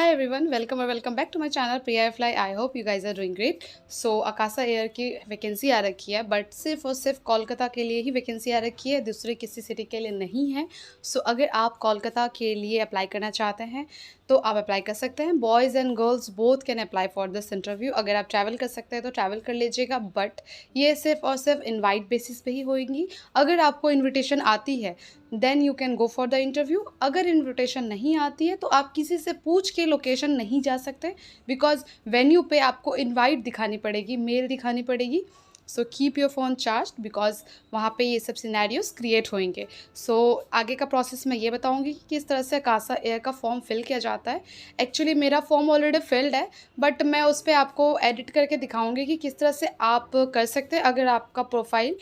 Hi everyone, welcome or welcome back to my channel Priya Fly. I hope you guys are doing great. So Akasa air की vacancy आ रखी है, but सिर्फ और सिर्फ कोलकाता के लिए ही वैकेंसी आ रखी है, दूसरे किसी सिटी के लिए नहीं है. सो अगर आप कोलकाता के लिए अप्लाई करना चाहते हैं तो आप अप्लाई कर सकते हैं. Boys and girls both can apply for this interview. अगर आप ट्रैवल कर सकते हैं तो ट्रैवल कर लीजिएगा, बट ये सिर्फ और सिर्फ इनवाइट बेसिस पे ही होगी. अगर आपको इन्विटेशन आती है then you can go for the interview. अगर इन्विटेशन नहीं आती है तो आप किसी से पूछ के लोकेशन नहीं जा सकते, बिकॉज वेन्यू पे आपको इनवाइट दिखानी पड़ेगी, मेल दिखानी पड़ेगी. So keep your phone charge, because वहाँ पे ये सब सिनेरियोस क्रिएट होंगे. सो आगे का प्रोसेस मैं ये बताऊँगी कि किस तरह से अकासा एयर का फॉर्म फिल किया जाता है. एक्चुअली मेरा फॉर्म ऑलरेडी फिल्ड है, बट मैं उस पर आपको एडिट करके दिखाऊँगी कि किस तरह से आप कर सकते हैं. अगर आपका प्रोफाइल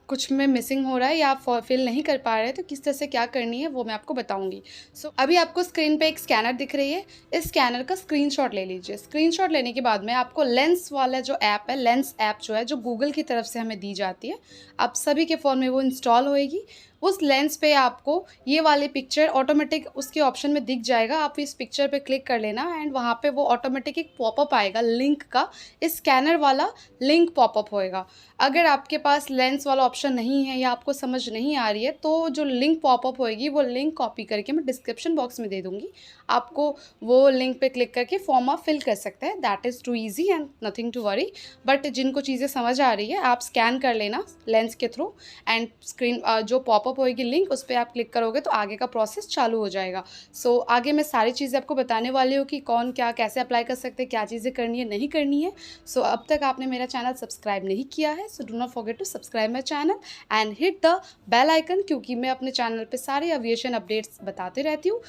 कुछ में मिसिंग हो रहा है या आप फिल नहीं कर पा रहे हैं तो किस तरह से क्या करनी है वो मैं आपको बताऊंगी. सो अभी आपको स्क्रीन पे एक स्कैनर दिख रही है. इस स्कैनर का स्क्रीनशॉट ले लीजिए. स्क्रीनशॉट लेने के बाद में आपको लेंस वाला जो ऐप है, लेंस ऐप जो है, जो गूगल की तरफ से हमें दी जाती है, आप सभी के फ़ोन में वो इंस्टॉल होएगी. उस लेंस पे आपको ये वाली पिक्चर ऑटोमेटिक उसके ऑप्शन में दिख जाएगा. आप इस पिक्चर पे क्लिक कर लेना एंड वहाँ पे वो ऑटोमेटिक एक पॉपअप आएगा लिंक का. इस स्कैनर वाला लिंक पॉपअप होएगा. अगर आपके पास लेंस वाला ऑप्शन नहीं है या आपको समझ नहीं आ रही है तो जो लिंक पॉपअप होएगी वो लिंक कॉपी करके मैं डिस्क्रिप्शन बॉक्स में दे दूँगी. आपको वो लिंक पे क्लिक करके फॉर्म आप फिल कर सकते हैं. That is too easy and nothing to worry. But जिनको चीज़ें समझ आ रही है आप स्कैन कर लेना लेंस के थ्रू एंड स्क्रीन जो पॉपअप होएगी लिंक उस पर आप क्लिक करोगे तो आगे का प्रोसेस चालू हो जाएगा. सो आगे मैं सारी चीज़ें आपको बताने वाली हूँ कि कौन क्या कैसे अप्लाई कर सकते हैं, क्या चीज़ें करनी है नहीं करनी है. सो अब तक आपने मेरा चैनल सब्सक्राइब नहीं किया है so do not forget to subscribe my channel and hit the bell icon, क्योंकि मैं अपने चैनल पे सारे एविएशन अपडेट्स बताते रहती हूँ.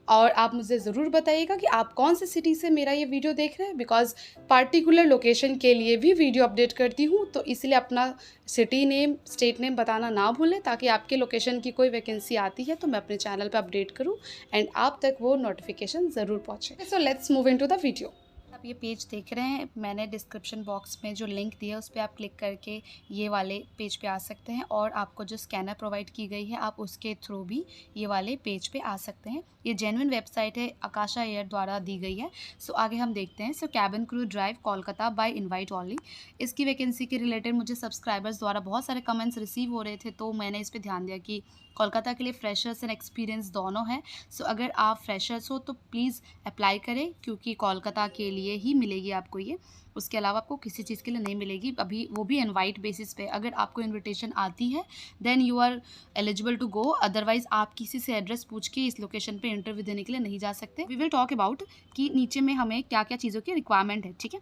और आप मुझे ज़रूर बताइएगा कि आप कौन से सिटी से मेरा ये वीडियो देख रहे हैं, बिकॉज पार्टिकुलर लोकेशन के लिए भी वीडियो अपडेट करती हूँ. तो इसलिए अपना सिटी नेम, स्टेट नेम बताना ना भूलें, ताकि आपके लोकेशन की कोई वैकेंसी आती है तो मैं अपने चैनल पे अपडेट करूँ एंड आप तक वो नोटिफिकेशन ज़रूर पहुँचे. So let's move into the video. आप ये पेज देख रहे हैं, मैंने डिस्क्रिप्शन बॉक्स में जो लिंक दिया है उस पर आप क्लिक करके ये वाले पेज पे आ सकते हैं. और आपको जो स्कैनर प्रोवाइड की गई है आप उसके थ्रू भी ये वाले पेज पे आ सकते हैं. ये जेन्युइन वेबसाइट है, आकाशा एयर द्वारा दी गई है. सो आगे हम देखते हैं. So cabin crew drive Kolkata by invite only. इसकी वैकेंसी के रिलेटेड मुझे सब्सक्राइबर्स द्वारा बहुत सारे कमेंट्स रिसीव हो रहे थे, तो मैंने इस पर ध्यान दिया कि कोलकाता के लिए फ्रेशर्स एंड एक्सपीरियंस दोनों हैं. सो अगर आप फ्रेशर्स हो तो प्लीज़ अप्लाई करें, क्योंकि कोलकाता के लिए ही मिलेगी आपको ये. उसके अलावा आपको किसी चीज़ के लिए नहीं मिलेगी अभी, वो भी इनवाइट बेसिस पे. अगर आपको इनविटेशन आती है then you are eligible to go, otherwise आप किसी से एड्रेस पूछ के इस लोकेशन पे इंटरव्यू देने के लिए नहीं जा सकते. वी विल टॉक अबाउट कि नीचे में हमें क्या क्या चीज़ों की रिक्वायरमेंट है. ठीक है.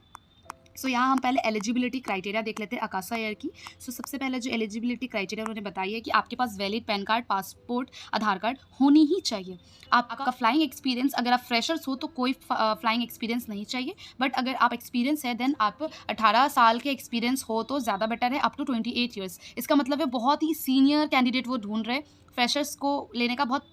सो यहाँ हम पहले एलिजिबिलिटी क्राइटेरिया देख लेते हैं आकाशा एयर की. सो सबसे पहले जो एलिजिबिलिटी क्राइटेरिया उन्होंने बताई है कि आपके पास वैलिड पैन कार्ड, पासपोर्ट, आधार कार्ड होनी ही चाहिए. आपका फ्लाइंग एक्सपीरियंस, अगर आप फ्रेशर्स हो तो कोई फ्लाइंग एक्सपीरियंस नहीं चाहिए, बट अगर आप एक्सपीरियंस है देन आप 18 साल के एक्सपीरियंस हो तो ज़्यादा बेटर है, अप टू 28 ईयर्स. इसका मतलब है बहुत ही सीनियर कैंडिडेट वो ढूंढ रहे. फ्रेशर्स को लेने का बहुत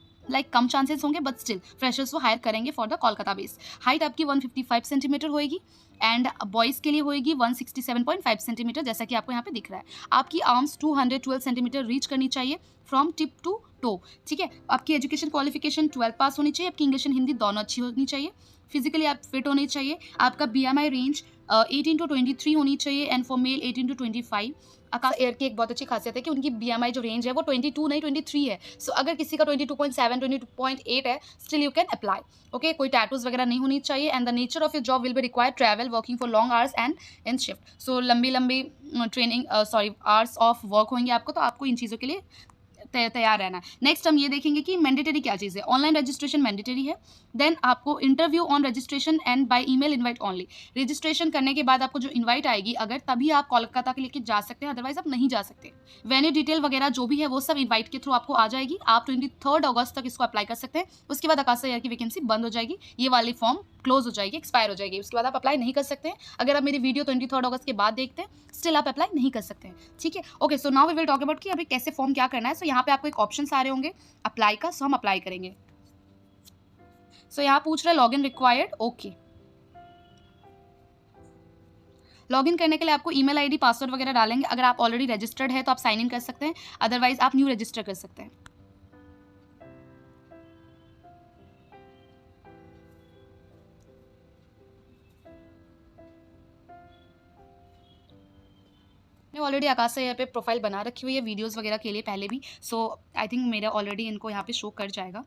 कम चांसेस होंगे, बट स्टिल फ्रेशर्स को हायर करेंगे for the Kolkata base. Height आपकी 155 सेंटीमीटर होएगी एंड बॉयज़ के लिए होएगी 167.5 सेंटीमीटर, जैसा कि आपको यहाँ पे दिख रहा है. आपकी आर्म्स 212 सेंटीमीटर रीच करनी चाहिए फ्रॉम टिप टू टो. ठीक है. आपकी एजुकेशन क्वालिफिकेशन 12 पास होनी चाहिए. आपकी इंग्लिश एंड हिंदी दोनों अच्छी होनी चाहिए. फिजिकली आप फिट होने चाहिए. आपका BMI रेंज 18 टू 23 होनी चाहिए and for male 18 to 25. Akasa Air की एक बहुत अच्छी खासियत है कि उनकी BMI जो रेंज है वो 22 नहीं 23 है. सो अगर किसी का 22.7 22.8 है still you can apply. Okay. कोई टैटूज वगैरह नहीं होनी चाहिए and the nature of your job will be require travel, working for long hours and in shift. So लंबी ट्रेनिंग आवर्स ऑफ वर्क होंगे आपको, तो आपको इन चीज़ों के लिए तैयार रहना है. नेक्स्ट हम ये देखेंगे कि मैंडेटरी क्या चीज़ है. ऑनलाइन रजिस्ट्रेशन मैंडेटरी है. देन आपको interview on registration and by email invite only. Registration करने के बाद आपको जो इनवाइट आएगी अगर तभी आप कोलकाता के लेके जा सकते हैं, अदरवाइज आप नहीं जा सकते. वेन्यू डिटेल वगैरह जो भी है वो सब इनवाइट के थ्रू आपको आ जाएगी. आप 23 अगस्त तक इसको अप्लाई कर सकते हैं. उसके बाद आकाशा एयर की वैकेंसी बंद हो जाएगी, ये वाली फॉर्म क्लोज हो जाएगी, एक्सपायर हो जाएगी. उसके बाद आप अप्लाई नहीं कर सकते हैं. अगर आप मेरी वीडियो 23 अगस्त के बाद देखते हैं स्टिल आप अप्लाई नहीं कर सकते हैं. ठीक है. Okay. So now we will talk about कि अभी कैसे फॉर्म क्या करना है. सो यहाँ पे आपको एक ऑप्शन आ रहे होंगे अप्लाई का. सो हम अप्लाई करेंगे. सो यहाँ पूछ रहे लॉगिन रिक्वायर्ड. ओके. लॉगिन करने के लिए आपको ईमेल आईडी, पासवर्ड वगैरह डालेंगे. अगर आप ऑलरेडी रजिस्टर्ड है तो आप साइन इन कर सकते हैं, अदरवाइज आप न्यू रजिस्टर कर सकते हैं. मैंने ऑलरेडी आकाशा एयर पे प्रोफाइल बना रखी हुई है वीडियोज़ वगैरह के लिए पहले भी, सो आई थिंक मेरा ऑलरेडी इनको यहाँ पे शो कर जाएगा।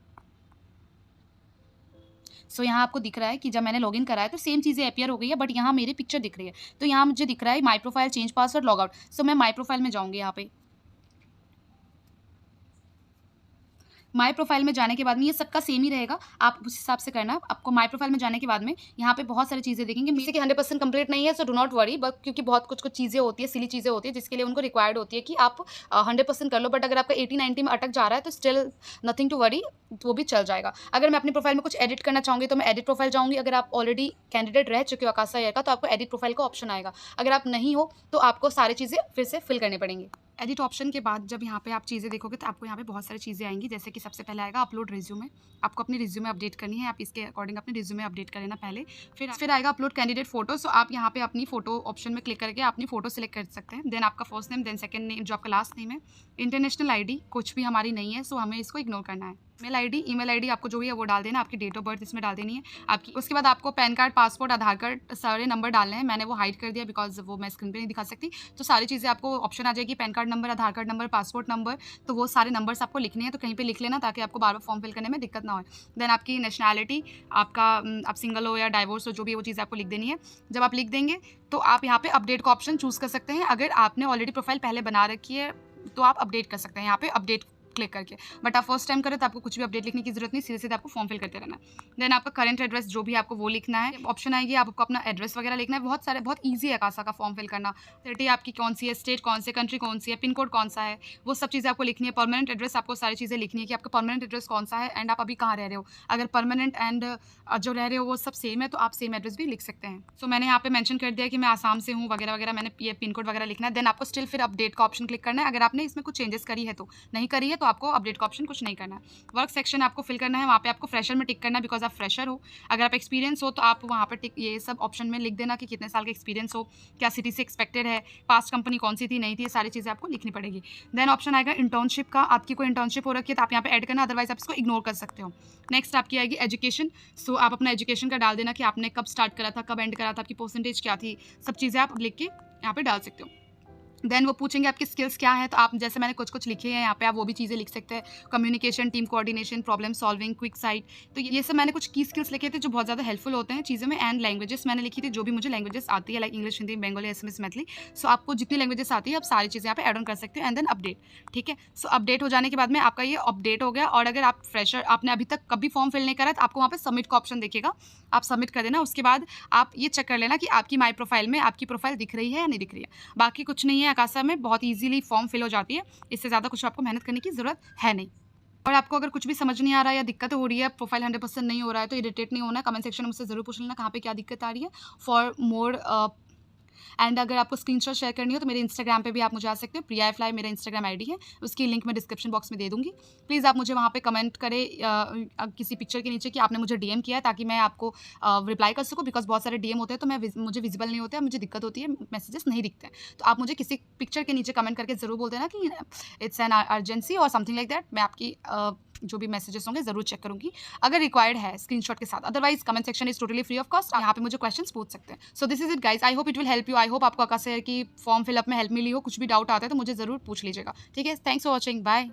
सो यहाँ आपको दिख रहा है कि जब मैंने लॉगिन करा है तो सेम चीज़ें अपीयर हो गई है, बट यहाँ मेरी पिक्चर दिख रही है। तो यहाँ मुझे दिख रहा है my profile, change password, log out. So मैं माई प्रोफाइल में जाऊँगी। यहाँ पे माई प्रोफाइल में जाने के बाद में ये सबका सेम ही रहेगा, आप उस हिसाब से करना। आपको माई प्रोफाइल में जाने के बाद में यहाँ पे बहुत सारी चीज़ें देखेंगे। किसी की 100% कंप्लीट नहीं है, so do not worry, but क्योंकि बहुत कुछ कुछ चीज़ें होती है, सिली चीज़ें होती है, जिसके लिए उनको रिक्वायर्ड होती है कि आप 100% कर लो। बट अगर आपका 80-90 में अटक जा रहा है तो स्टिल नथिंग टू वरी, वो भी चल जाएगा। अगर मैं अपनी प्रोफाइल में कुछ एडिट करना चाहूँगी तो मैं एडिट प्रोफाइल जाऊँगी। अगर आप ऑलरेडी कैंडिडेट रह चुके हो आकाशा एयर का तो आपको एडिट प्रोफाइल का ऑप्शन आएगा। अगर आप नहीं हो तो आपको सारी चीज़ें फिर से फिल करनी पड़ेंगी। एडिट ऑप्शन के बाद जब यहाँ पे आप चीज़ें देखोगे तो आपको यहाँ पे बहुत सारी चीज़ें आएंगी, जैसे कि सबसे पहले आएगा अपलोड रिज्यूमे। आपको अपनी रिज्यूमे अपडेट करनी है, आप इसके अकॉर्डिंग अपनी रिज्यूमे अपडेट कर लेना पहले। फिर आएगा अपलोड कैंडिडेट फोटो। सो आप यहाँ पे अपनी फोटो ऑप्शन में क्लिक करके अपनी फोटो सेलेक्ट कर सकते हैं। देन आपका first name, then second name, जो आपका लास्ट नेम है। इंटरनेशनल आईडी कुछ भी हमारी नहीं है, सो हमें इसको इग्नोर करना है। ईमेल आईडी आपको जो भी है वो डाल देना, आपकी डेट ऑफ बर्थ इसमें डाल देनी है आपकी। उसके बाद आपको पैन कार्ड, पासपोर्ट, आधार कार्ड सारे नंबर डालने हैं। मैंने वो हाइड कर दिया बिकॉज वो मैं स्क्रीन पे नहीं दिखा सकती। तो सारी चीज़ें आपको ऑप्शन आ जाएगी, पैन कार्ड नंबर, आधार कार्ड नंबर, पासपोर्ट नंबर, तो वो सारे नंबर्स आपको लिखने हैं। तो कहीं पे लिख लेना ताकि आपको बार बार फॉर्म फिल करने में दिक्कत ना हो। देन आपकी नेशनैलिटी, आपका आप सिंगल हो या डाइवोर्स हो, जो भी वो चीज़ आपको लिख देनी है। जब आप लिख देंगे तो आप यहाँ पे अपडेट का ऑप्शन चूज़ कर सकते हैं। अगर आपने ऑलरेडी प्रोफाइल पहले बना रखी है तो आप अपडेट कर सकते हैं यहाँ पे अपडेट क्लिक करके। बट आप फर्स्ट टाइम करें तो आपको कुछ भी अपडेट लिखने की जरूरत नहीं, सीधे सीधे आपको फॉर्म फिल करते रहना है। देन आपका करंट एड्रेस जो भी आपको वो लिखना है, ऑप्शन आएगी, आपको अपना एड्रेस वगैरह लिखना है। बहुत ईजी है आकाशा का फॉर्म फिल करना। सिटी आपकी कौन सी है, स्टेट कौन सी, कंट्री कौन सी है, पिन कोड कौन सा है, वो सब चीज़ें आपको लिखनी है। परमानेंट एड्रेस आपको सारी चीज़ें लिखनी है कि आपका परमानेंट एड्रेस कौन सा है एंड आप अभी कहाँ रह रहे हो। अगर परमानेंट एंड जो रह रहे हो वो सब सेम है तो आप सेम एड्रेस भी लिख सकते हैं। सो मैंने यहाँ पे मेंशन कर दिया कि मैं आसाम से हूँ वगैरह वगैरह, मैंने ये पिन कोड वगैरह लिखना है। देन आपको स्टिल फिर अपडेट का ऑप्शन क्लिक करना है। अगर आपने इसमें कुछ चेंजेस करी है तो, नहीं करी है तो आपको अपडेट का ऑप्शन कुछ नहीं करना है। वर्क सेक्शन आपको फिल करना है, वहाँ पे आपको फ्रेशर में टिक करना है बिकॉज आप फ्रेशर हो। अगर आप एक्सपीरियंस हो तो आप वहाँ पर टिक ये सब ऑप्शन में लिख देना कि कितने साल का एक्सपीरियंस हो, क्या सिटी से एक्सपेक्टेड है, पास्ट कंपनी कौन सी थी, नहीं थी, ये सारी चीज़ें आपको लिखनी पड़ेगी। देन ऑप्शन आएगा इंटर्नशिप का, आपकी कोई इंटर्नशिप हो रखी है तो आप यहाँ पे ऐड करना, अदरवाइज आप इसको इग्नोर कर सकते हो। नेक्स्ट आपकी आएगी एजुकेशन। सो आप अपना एजुकेशन का डाल देना कि आपने कब स्टार्ट करा था, कब एंड करा था, आपकी परसेंटेज क्या थी, सब चीज़ें आप लिख के यहाँ पे डाल सकते हो। देन वो पूछेंगे आपकी स्किल्स क्या है, तो आप जैसे मैंने कुछ कुछ लिखे हैं यहाँ पे, आप वो भी चीज़ें लिख सकते हैं। Communication, team coordination, problem solving, quick site, तो ये सब मैंने कुछ की स्किल्स लिखे थे जो बहुत ज़्यादा हेल्पफुल होते हैं चीज़ों में। एंड लैंग्वेजेस मैंने लिखी थी, जो भी मुझे लैंग्वेजेस आती है, like English, Hindi, Bengali, Assamese, Maithili. So आपको जितनी लैंग्वेजेस आती है आप सारी चीज़ें यहाँ पे ऐड ऑन कर सकते हो। एंड देन अपडेट, ठीक है। सो अपडेट हो जाने के बाद में आपका ये अपडेट हो गया। और अगर आप फ्रेशर, आपने अभी तक कभी फॉर्म फिल नहीं करा तो आपको वहाँ पे सबमिट का ऑप्शन दिखेगा, आप सबमिट कर देना। उसके बाद आप ये चेक कर लेना कि आपकी माई प्रोफाइल में आपकी प्रोफाइल दिख रही है या नहीं दिख रही है। बाकी कुछ नहीं है आकाशा में, बहुत ईजिली फॉर्म फिल हो जाती है। इससे ज़्यादा कुछ आपको मेहनत करने की ज़रूरत है नहीं। और आपको अगर कुछ भी समझ नहीं आ रहा है या दिक्कत हो रही है, प्रोफाइल 100% नहीं हो रहा है, तो इरिटेट नहीं होना है। कमेंट सेक्शन में मुझसे ज़रूर पूछ लेना कहाँ पे क्या दिक्कत आ रही है फॉर मोर। एंड अगर आपको स्क्रीनशॉट शेयर करनी हो तो मेरे इंस्टाग्राम पे भी आप मुझे आ सकते हो। प्रिया फ्लाई मेरा इंस्टाग्राम आईडी है, उसकी लिंक मैं डिस्क्रिप्शन बॉक्स में दे दूँगी। प्लीज़ आप मुझे वहाँ पे कमेंट करें किसी पिक्चर के नीचे कि आपने मुझे डीएम किया है, ताकि मैं आपको रिप्लाई कर सकूँ। बिकॉज बहुत सारे डीएम होते हैं तो मुझे विजिबल नहीं होते हैं, मुझे दिक्कत होती है, मैसेजेस नहीं दिखते हैं। तो आप मुझे किसी पिक्चर के नीचे कमेंट करके ज़रूर बोल देना कि इट्स एन अर्जेंसी और समथिंग लाइक दैट। मैं आपकी जो भी मैसेजेस होंगे ज़रूर चेक करूँगी अगर रिक्वायर्ड है स्क्रीनशॉट के साथ। Otherwise comment section is totally free of cost, यहाँ पे मुझे क्वेश्चंस पूछ सकते हैं। So this is it guys, I hope it will help you. I hope आपको आकाशा एयर की फॉर्म फिलअप में हेल्प मिली हो। कुछ भी डाउट आता है तो मुझे ज़रूर पूछ लीजिएगा, ठीक है। Thanks for watching, bye.